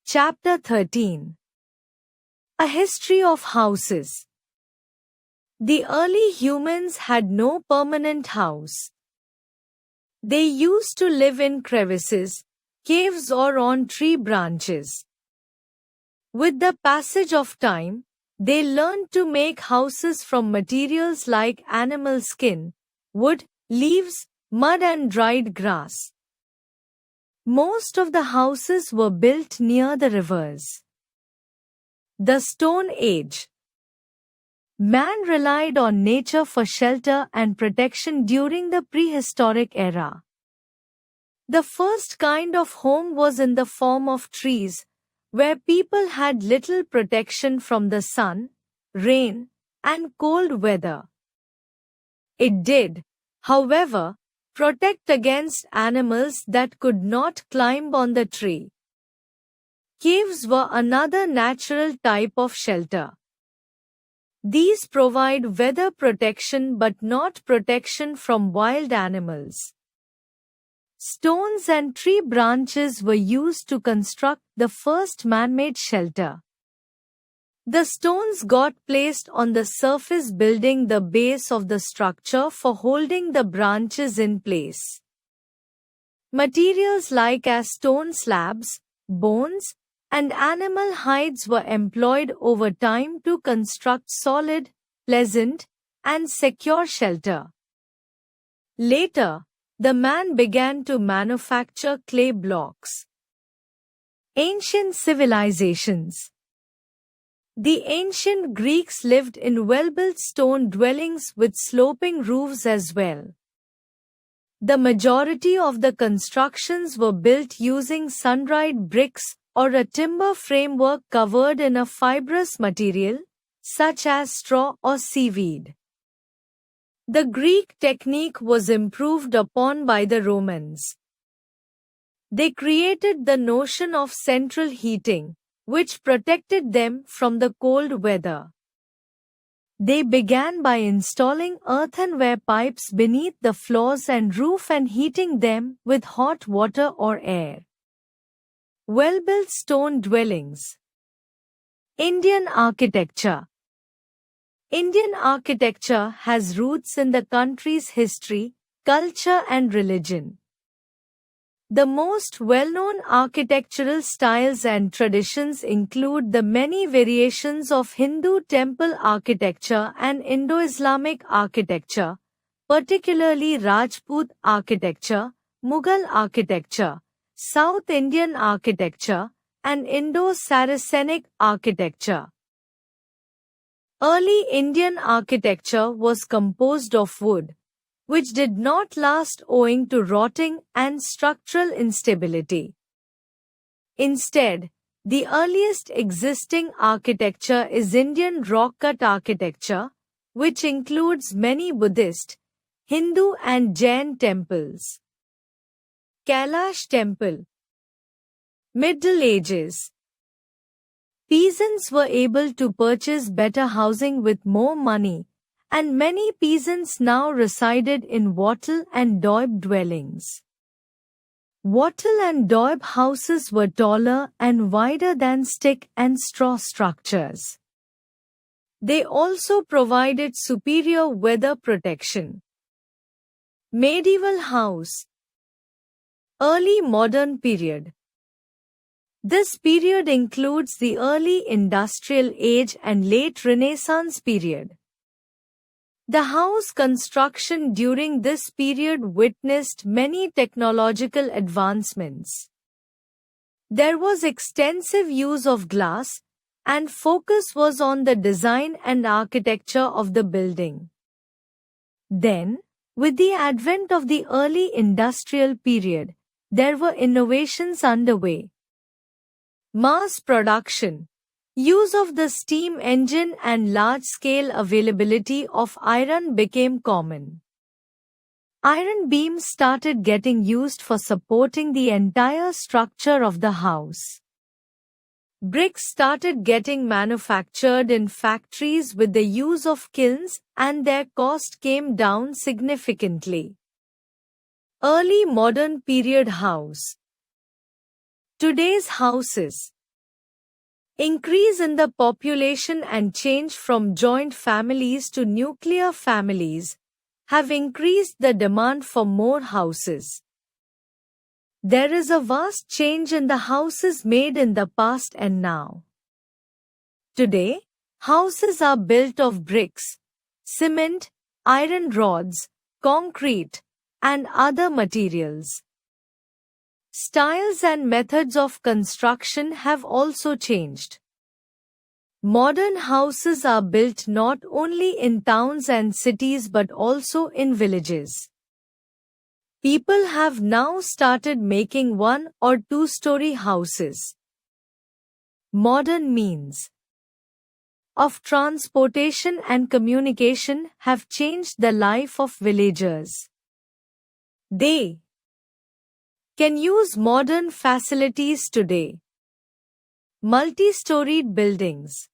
Chapter 13. A History of Houses. The early humans had no permanent house. They used to live in crevices, caves or on tree branches. With the passage of time, they learned to make houses from materials like animal skin, wood, leaves, mud and dried grass. Most of the houses were built near the rivers. The Stone Age. Man relied on nature for shelter and protection during the prehistoric era. The first kind of home was in the form of trees, where people had little protection from the sun, rain, and cold weather. It did, however, protect against animals that could not climb on the tree. Caves were another natural type of shelter. These provide weather protection but not protection from wild animals. Stones and tree branches were used to construct the first man-made shelter. The stones got placed on the surface, building the base of the structure for holding the branches in place. Materials like as stone slabs, bones, and animal hides were employed over time to construct solid, pleasant, and secure shelter. Later, the man began to manufacture clay blocks. Ancient civilizations. The ancient Greeks lived in well-built stone dwellings with sloping roofs as well. The majority of the constructions were built using sun-dried bricks or a timber framework covered in a fibrous material, such as straw or seaweed. The Greek technique was improved upon by the Romans. They created the notion of central heating, which protected them from the cold weather. They began by installing earthenware pipes beneath the floors and roof and heating them with hot water or air. Well-built stone dwellings. Indian architecture. Indian architecture has roots in the country's history, culture and religion. The most well-known architectural styles and traditions include the many variations of Hindu temple architecture and Indo-Islamic architecture, particularly Rajput architecture, Mughal architecture, South Indian architecture, and Indo-Saracenic architecture. Early Indian architecture was composed of wood, which did not last owing to rotting and structural instability. Instead, the earliest existing architecture is Indian rock-cut architecture, which includes many Buddhist, Hindu and Jain temples. Kailash Temple. Middle Ages. Peasants were able to purchase better housing with more money, and many peasants now resided in wattle and daub dwellings. Wattle and daub houses were taller and wider than stick and straw structures. They also provided superior weather protection. Medieval house. Early modern period. This period includes the early industrial age and late Renaissance period. The house construction during this period witnessed many technological advancements. There was extensive use of glass, and focus was on the design and architecture of the building. Then, with the advent of the early industrial period, there were innovations underway. Mass production. Use of the steam engine and large-scale availability of iron became common. Iron beams started getting used for supporting the entire structure of the house. Bricks started getting manufactured in factories with the use of kilns, and their cost came down significantly. Early modern period house. Today's houses. Increase in the population and change from joint families to nuclear families have increased the demand for more houses. There is a vast change in the houses made in the past and now. Today, houses are built of bricks, cement, iron rods, concrete, and other materials. Styles and methods of construction have also changed. Modern houses are built not only in towns and cities but also in villages. People have now started making 1- or 2-story houses. Modern means of transportation and communication have changed the life of villagers. They can use modern facilities today. Multi-storied buildings,